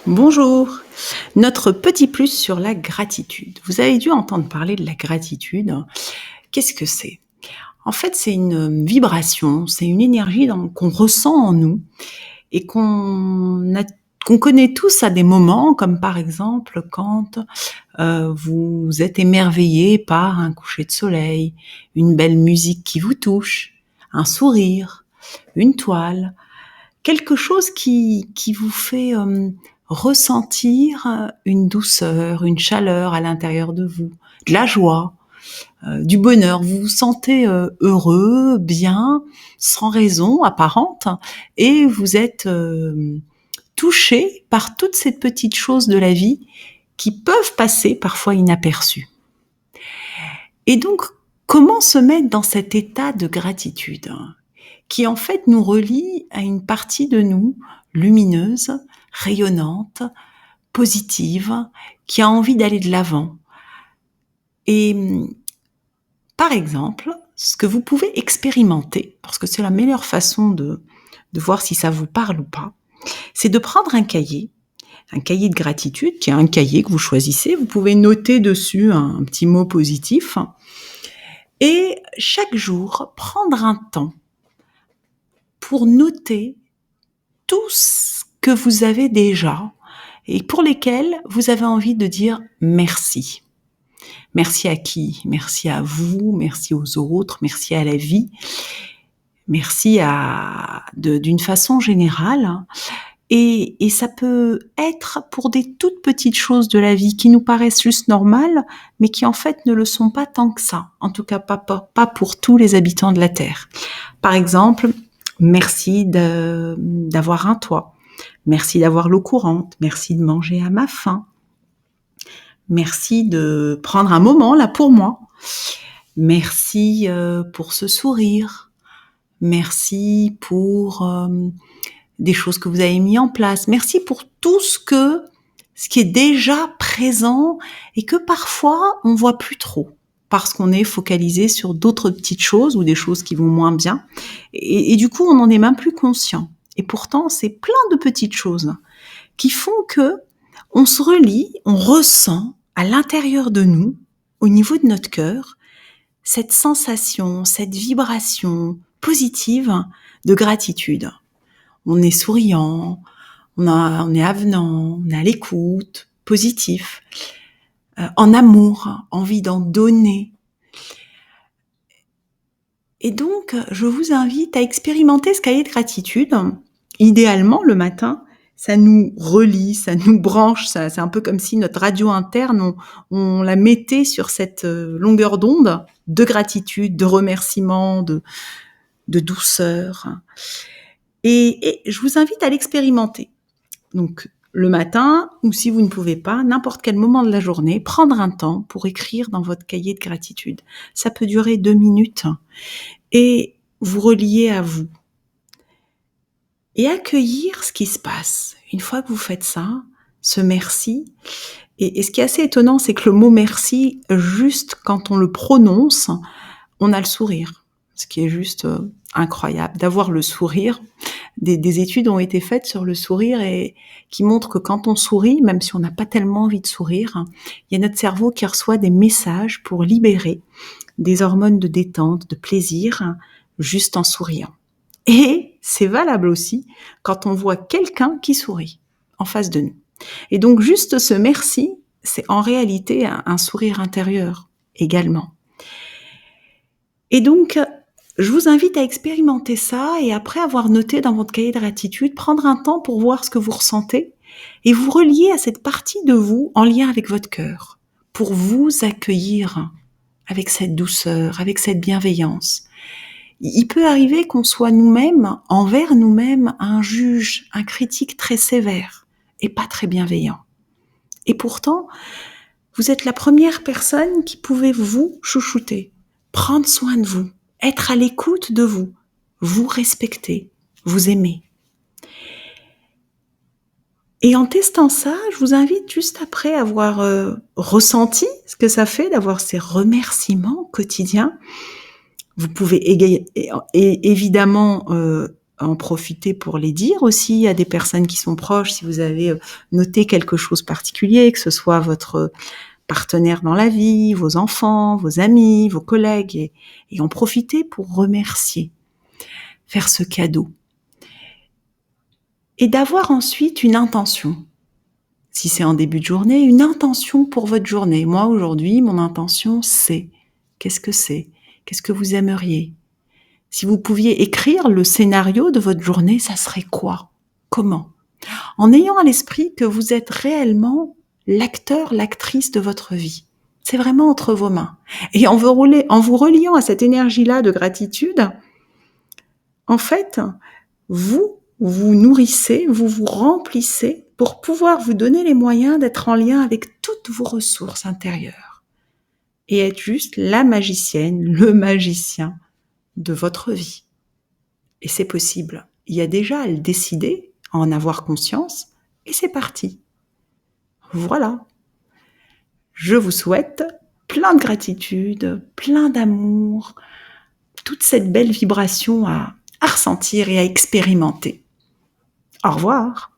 Bonjour. Notre petit plus sur la gratitude. Vous avez dû entendre parler de la gratitude. Qu'est-ce que c'est? En fait, c'est une vibration, c'est une énergie qu'on ressent en nous et qu'on connaît tous à des moments, comme par exemple quand vous êtes émerveillé par un coucher de soleil, une belle musique qui vous touche, un sourire, une toile, quelque chose qui vous fait ressentir une douceur, une chaleur à l'intérieur de vous, de la joie, du bonheur. Vous vous sentez heureux, bien, sans raison apparente, et vous êtes touché par toutes ces petites choses de la vie qui peuvent passer parfois inaperçues. Et donc, comment se mettre dans cet état de gratitude qui en fait nous relie à une partie de nous lumineuse, rayonnante, positive, qui a envie d'aller de l'avant. Et par exemple, ce que vous pouvez expérimenter, parce que c'est la meilleure façon de voir si ça vous parle ou pas, c'est de prendre un cahier de gratitude, qui est un cahier que vous choisissez. Vous pouvez noter dessus un petit mot positif. Et chaque jour, prendre un temps pour noter tout ce que vous avez déjà et pour lesquels vous avez envie de dire merci. Merci à qui? Merci à vous, merci aux autres, merci à la vie, merci d'une façon générale. Et ça peut être pour des toutes petites choses de la vie qui nous paraissent juste normales, mais qui en fait ne le sont pas tant que ça. En tout cas, pas pour tous les habitants de la Terre. Par exemple, merci d'avoir un toit. Merci d'avoir l'eau courante. Merci de manger à ma faim. Merci de prendre un moment là pour moi. Merci pour ce sourire. Merci pour des choses que vous avez mis en place. Merci pour tout ce qui est déjà présent et que parfois on voit plus trop parce qu'on est focalisé sur d'autres petites choses ou des choses qui vont moins bien. Et du coup, on n'en est même plus conscient. Et pourtant, c'est plein de petites choses qui font que on se relie, on ressent à l'intérieur de nous, au niveau de notre cœur, cette sensation, cette vibration positive de gratitude. On est souriant, on est avenant, on est à l'écoute, positif, en amour, envie d'en donner. Et donc, je vous invite à expérimenter ce cahier de gratitude. Idéalement, le matin, ça nous relie, ça nous branche, c'est un peu comme si notre radio interne, on la mettait sur cette longueur d'onde de gratitude, de remerciement, de douceur. Et je vous invite à l'expérimenter. Donc, le matin, ou si vous ne pouvez pas, n'importe quel moment de la journée, prendre un temps pour écrire dans votre cahier de gratitude. Ça peut durer 2 minutes et vous relier à vous. Et accueillir ce qui se passe. Une fois que vous faites ça, ce merci. Et ce qui est assez étonnant, c'est que le mot merci, juste quand on le prononce, on a le sourire. Ce qui est juste incroyable, d'avoir le sourire. Des études ont été faites sur le sourire et qui montrent que quand on sourit, même si on n'a pas tellement envie de sourire, il y a notre cerveau qui reçoit des messages pour libérer des hormones de détente, de plaisir, juste en souriant. Et c'est valable aussi quand on voit quelqu'un qui sourit en face de nous. Et donc juste ce merci, c'est en réalité un sourire intérieur également. Et donc, je vous invite à expérimenter ça et après avoir noté dans votre cahier de gratitude, prendre un temps pour voir ce que vous ressentez et vous relier à cette partie de vous en lien avec votre cœur pour vous accueillir avec cette douceur, avec cette bienveillance. Il peut arriver qu'on soit nous-mêmes, envers nous-mêmes, un juge, un critique très sévère et pas très bienveillant. Et pourtant, vous êtes la première personne qui pouvait vous chouchouter, prendre soin de vous, être à l'écoute de vous, vous respecter, vous aimer. Et en testant ça, je vous invite juste après avoir ressenti ce que ça fait d'avoir ces remerciements quotidiens. Vous pouvez évidemment en profiter pour les dire aussi à des personnes qui sont proches, si vous avez noté quelque chose de particulier, que ce soit votre partenaire dans la vie, vos enfants, vos amis, vos collègues, et en profiter pour remercier, faire ce cadeau. Et d'avoir ensuite une intention. Si c'est en début de journée, une intention pour votre journée. Moi, aujourd'hui, mon intention, c'est... Qu'est-ce que c'est? Qu'est-ce que vous aimeriez? Si vous pouviez écrire le scénario de votre journée, ça serait quoi? Comment? En ayant à l'esprit que vous êtes réellement l'acteur, l'actrice de votre vie. C'est vraiment entre vos mains. Et en vous reliant à cette énergie-là de gratitude, en fait, vous vous nourrissez, vous vous remplissez pour pouvoir vous donner les moyens d'être en lien avec toutes vos ressources intérieures et être juste la magicienne, le magicien de votre vie. Et c'est possible. Il y a déjà à le décider, à en avoir conscience, et c'est parti. Voilà. Je vous souhaite plein de gratitude, plein d'amour, toute cette belle vibration à ressentir et à expérimenter. Au revoir.